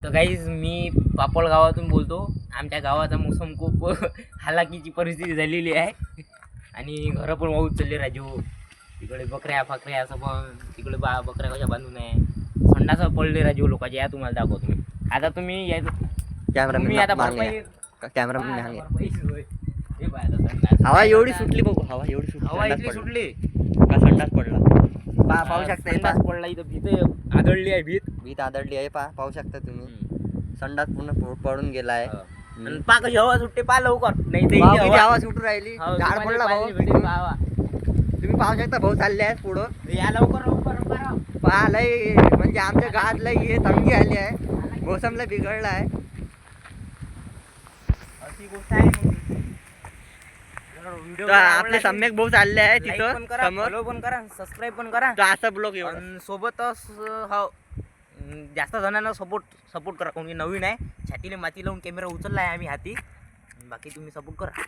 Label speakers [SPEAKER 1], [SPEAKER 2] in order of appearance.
[SPEAKER 1] तर गाईज मी पापड गावातून बोलतो. आमच्या गावाचा मोसम खूप हालाकीची परिस्थिती झालेली आहे आणि घरं पण वाहून चालले राजू. तिकडे बकऱ्या फाकऱ्या असं पण तिकडे बकऱ्या कशा बांधून आहे. संडासं पडले राजू लोकांचे. या तुम्हाला दाखवतो मी. आता तुम्ही या तुम्ही आता
[SPEAKER 2] कॅमेरा
[SPEAKER 1] हे पाय आता संडास.
[SPEAKER 2] हवा एवढी सुटली बघू. हवा एवढी सुटली.
[SPEAKER 1] हवा इथली सुटली.
[SPEAKER 2] का संडास पडला पाहू शकता.
[SPEAKER 1] संडास पडला इथं. भीत आदळली आहे. भीत
[SPEAKER 2] आदळली आहे. पाहू शकता तुम्ही. संडास पूर्ण पडून गेला आहे.
[SPEAKER 1] आणि पा कशी हवा सुटते. पा लवकर नाही तर
[SPEAKER 2] हवा सुटू राहिली. झाड पडला भाऊ. तुम्ही पाहू शकता भाऊ चालले आहेत पुढं.
[SPEAKER 1] या लवकर लवकर
[SPEAKER 2] पहा लय म्हणजे आमच्या गावात लय हे तंगी आली आहे. मोसमला बिघडला आहे.
[SPEAKER 1] अशी गोष्ट आहे.
[SPEAKER 2] आपले सम्यक भाऊ चालले आहे तिथं समोर.
[SPEAKER 1] फॉलो पण करा, सबस्क्राईब पण करा.
[SPEAKER 2] तर असा ब्लॉग एवढा.
[SPEAKER 1] सोबतच हो जास्त जणांना सपोर्ट करा. कोणी नवीन आहे छातीला माती लावून कॅमेरा उचलला आहे आम्ही हाती. बाकी तुम्ही सपोर्ट करा.